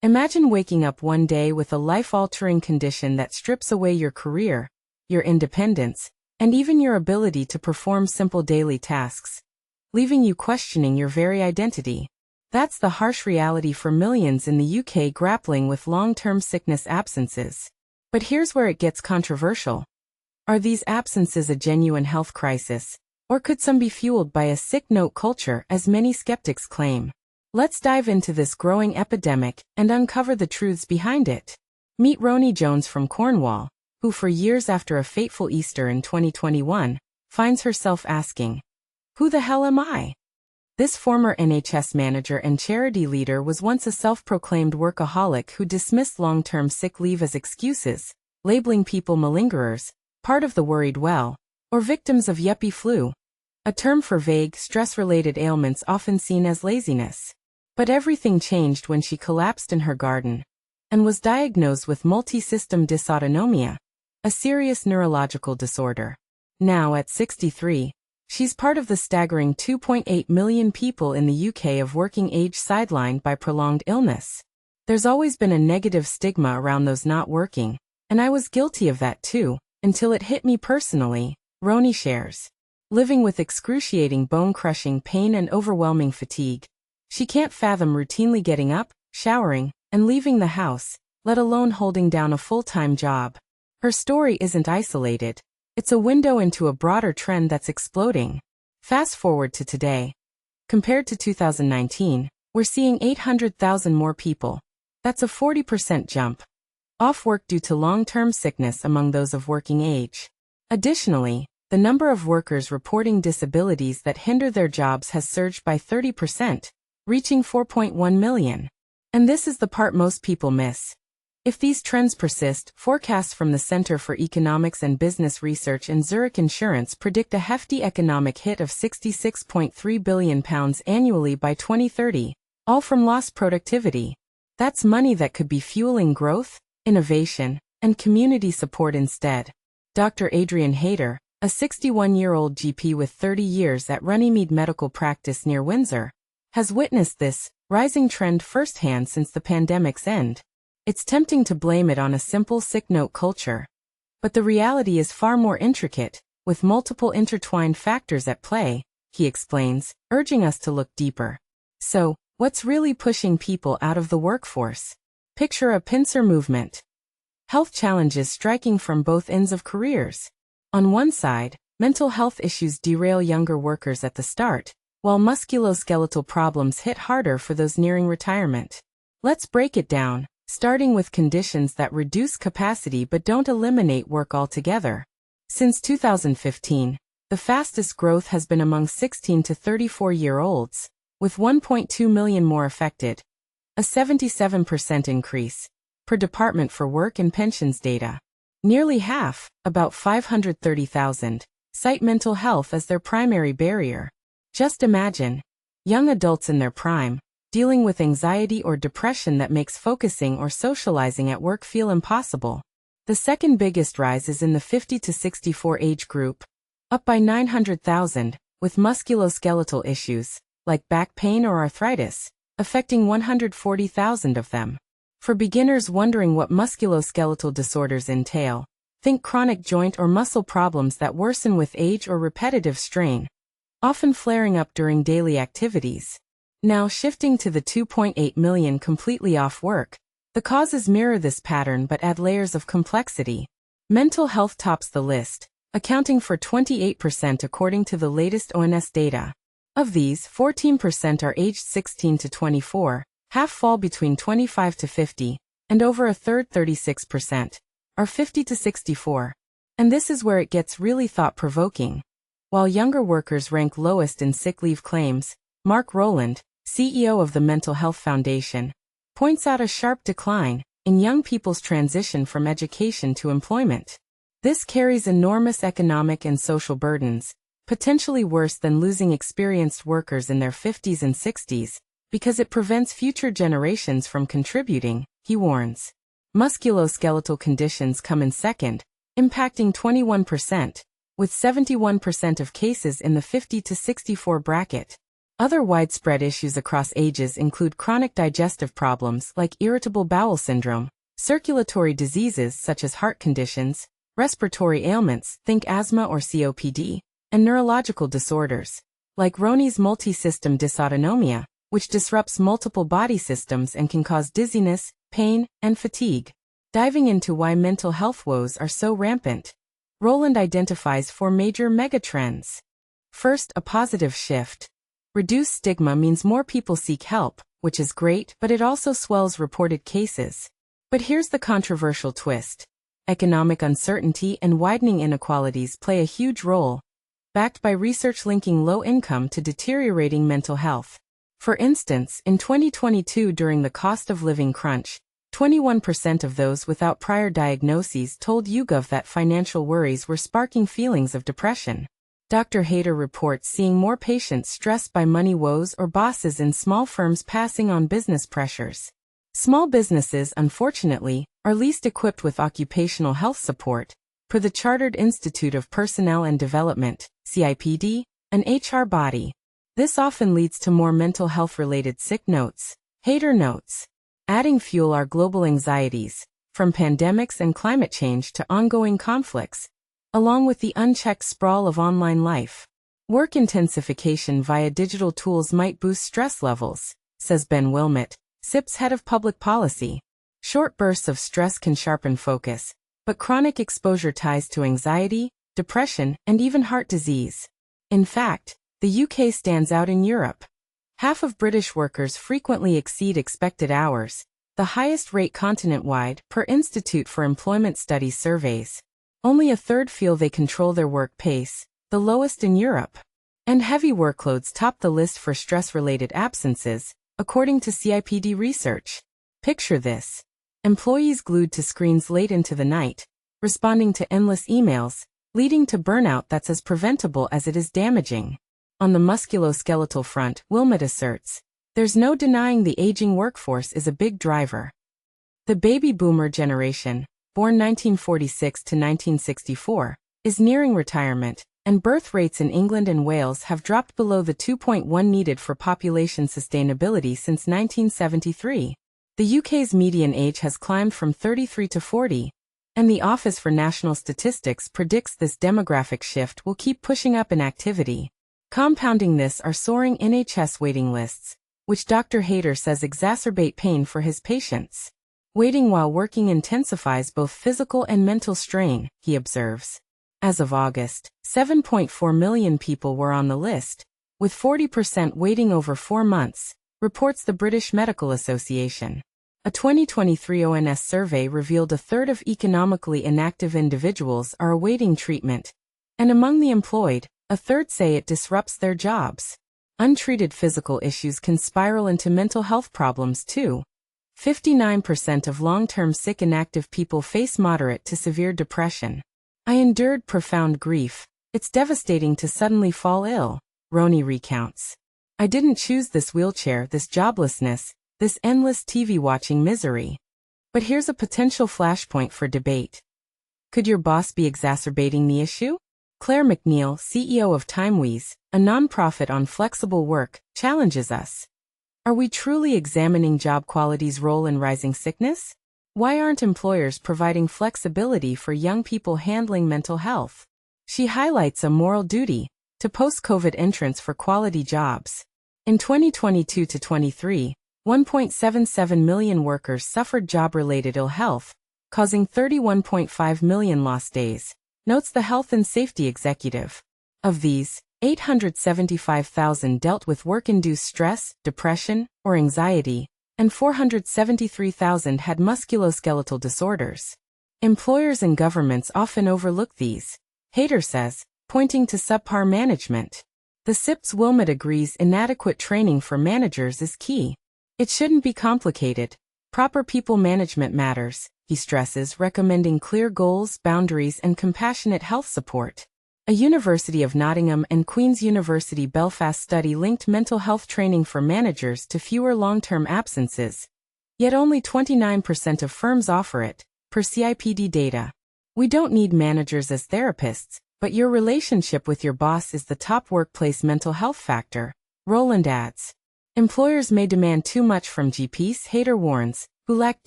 Imagine waking up one day with a life-altering condition that strips away your career, your independence, and even your ability to perform simple daily tasks, leaving you questioning your very identity. That's the harsh reality for millions in the UK grappling with long-term sickness absences. But here's where it gets controversial. Are these absences a genuine health crisis, or could some be fueled by a sick note culture, as many skeptics claim? Let's dive into this growing epidemic and uncover the truths behind it. Meet Roni Jones from Cornwall, who for years after a fateful Easter in 2021, finds herself asking, "Who the hell am I?" This former NHS manager and charity leader was once a self-proclaimed workaholic who dismissed long-term sick leave as excuses, labeling people malingerers, part of the worried well, or victims of yuppie flu, a term for vague, stress-related ailments often seen as laziness. But everything changed when she collapsed in her garden and was diagnosed with multi-system dysautonomia, a serious neurological disorder. Now at 63, she's part of the staggering 2.8 million people in the UK of working age sidelined by prolonged illness. There's always been a negative stigma around those not working, and I was guilty of that too, until it hit me personally, Roni shares. Living with excruciating bone-crushing pain and overwhelming fatigue, she can't fathom routinely getting up, showering, and leaving the house, let alone holding down a full-time job. Her story isn't isolated. It's a window into a broader trend that's exploding. Fast forward to today. Compared to 2019, we're seeing 800,000 more people. That's a 40% jump. Off work due to long-term sickness among those of working age. Additionally, the number of workers reporting disabilities that hinder their jobs has surged by 30%, reaching 4.1 million. And this is the part most people miss. If these trends persist, forecasts from the Centre for Economics and Business Research and Zurich Insurance predict a hefty economic hit of £66.3 billion annually by 2030, all from lost productivity. That's money that could be fueling growth, innovation, and community support instead. Dr. Adrian Hayter, a 61-year-old GP with 30 years at Runnymede Medical Practice near Windsor, has witnessed this rising trend firsthand since the pandemic's end. It's tempting to blame it on a simple sick note culture. But the reality is far more intricate, with multiple intertwined factors at play, he explains, urging us to look deeper. So, what's really pushing people out of the workforce? Picture a pincer movement. Health challenges striking from both ends of careers. On one side, mental health issues derail younger workers at the start, while musculoskeletal problems hit harder for those nearing retirement. Let's break it down, starting with conditions that reduce capacity but don't eliminate work altogether. Since 2015, the fastest growth has been among 16 to 34-year-olds, with 1.2 million more affected, a 77% increase, per Department for Work and Pensions data. Nearly half, about 530,000, cite mental health as their primary barrier. Just imagine, young adults in their prime, dealing with anxiety or depression that makes focusing or socializing at work feel impossible. The second biggest rise is in the 50 to 64 age group, up by 900,000, with musculoskeletal issues, like back pain or arthritis, affecting 140,000 of them. For beginners wondering what musculoskeletal disorders entail, think chronic joint or muscle problems that worsen with age or repetitive strain, often flaring up during daily activities. Now shifting to the 2.8 million completely off work, the causes mirror this pattern but add layers of complexity. Mental health tops the list, accounting for 28% according to the latest ONS data. Of these, 14% are aged 16 to 24, half fall between 25 to 50, and over a third, 36%, are 50 to 64. And this is where it gets really thought-provoking. While younger workers rank lowest in sick leave claims, Mark Rowland, CEO of the Mental Health Foundation, points out a sharp decline in young people's transition from education to employment. This carries enormous economic and social burdens, potentially worse than losing experienced workers in their 50s and 60s, because it prevents future generations from contributing, he warns. Musculoskeletal conditions come in second, impacting 21%, with 71% of cases in the 50 to 64 bracket. Other widespread issues across ages include chronic digestive problems like irritable bowel syndrome, circulatory diseases such as heart conditions, respiratory ailments, think asthma or COPD, and neurological disorders, like Raynaud's multi-system dysautonomia, which disrupts multiple body systems and can cause dizziness, pain, and fatigue. Diving into why mental health woes are so rampant, Rowland identifies 4 major megatrends. First, a positive shift. Reduced stigma means more people seek help, which is great, but it also swells reported cases. But here's the controversial twist. Economic uncertainty and widening inequalities play a huge role, backed by research linking low income to deteriorating mental health. For instance, in 2022 during the cost of living crunch, 21% of those without prior diagnoses told YouGov that financial worries were sparking feelings of depression. Dr. Hayter reports seeing more patients stressed by money woes or bosses in small firms passing on business pressures. Small businesses, unfortunately, are least equipped with occupational health support, per the Chartered Institute of Personnel and Development, CIPD, an HR body. This often leads to more mental health-related sick notes. Hayter notes, adding fuel are global anxieties, from pandemics and climate change to ongoing conflicts, along with the unchecked sprawl of online life. Work intensification via digital tools might boost stress levels, says Ben Wilmot, SIP's head of public policy. Short bursts of stress can sharpen focus, but chronic exposure ties to anxiety, depression, and even heart disease. In fact, the UK stands out in Europe. Half of British workers frequently exceed expected hours, the highest rate continent-wide, per Institute for Employment Studies surveys. Only a third feel they control their work pace, the lowest in Europe. And heavy workloads top the list for stress-related absences, according to CIPD research. Picture this. Employees glued to screens late into the night, responding to endless emails, leading to burnout that's as preventable as it is damaging. On the musculoskeletal front, Wilmot asserts, there's no denying the aging workforce is a big driver. The baby boomer generation, born 1946 to 1964, is nearing retirement, and birth rates in England and Wales have dropped below the 2.1 needed for population sustainability since 1973. The UK's median age has climbed from 33 to 40, and the Office for National Statistics predicts this demographic shift will keep pushing up inactivity. Compounding this are soaring NHS waiting lists, which Dr. Hayter says exacerbate pain for his patients. Waiting while working intensifies both physical and mental strain, he observes. As of August, 7.4 million people were on the list, with 40% waiting over 4 months, reports the British Medical Association. A 2023 ONS survey revealed a third of economically inactive individuals are awaiting treatment, and among the employed, a third say it disrupts their jobs. Untreated physical issues can spiral into mental health problems too. 59% of long-term sick inactive people face moderate to severe depression. I endured profound grief. It's devastating to suddenly fall ill, Roni recounts. I didn't choose this wheelchair, this joblessness, this endless TV-watching misery. But here's a potential flashpoint for debate. Could your boss be exacerbating the issue? Claire McNeil, CEO of TimeWease, a nonprofit on flexible work, challenges us. Are we truly examining job quality's role in rising sickness? Why aren't employers providing flexibility for young people handling mental health? She highlights a moral duty to post-COVID entrants for quality jobs. In 2022 to 23, 1.77 million workers suffered job-related ill health, causing 31.5 million lost days, notes the Health and Safety Executive. Of these, 875,000 dealt with work-induced stress, depression, or anxiety, and 473,000 had musculoskeletal disorders. Employers and governments often overlook these, Hayter says, pointing to subpar management. The SIP's Wilmot agrees inadequate training for managers is key. It shouldn't be complicated. Proper people management matters, he stresses, recommending clear goals, boundaries, and compassionate health support. A University of Nottingham and Queen's University Belfast study linked mental health training for managers to fewer long-term absences. Yet only 29% of firms offer it, per CIPD data. We don't need managers as therapists, but your relationship with your boss is the top workplace mental health factor, Roland adds. Employers may demand too much from GPs, Hader warns, who lack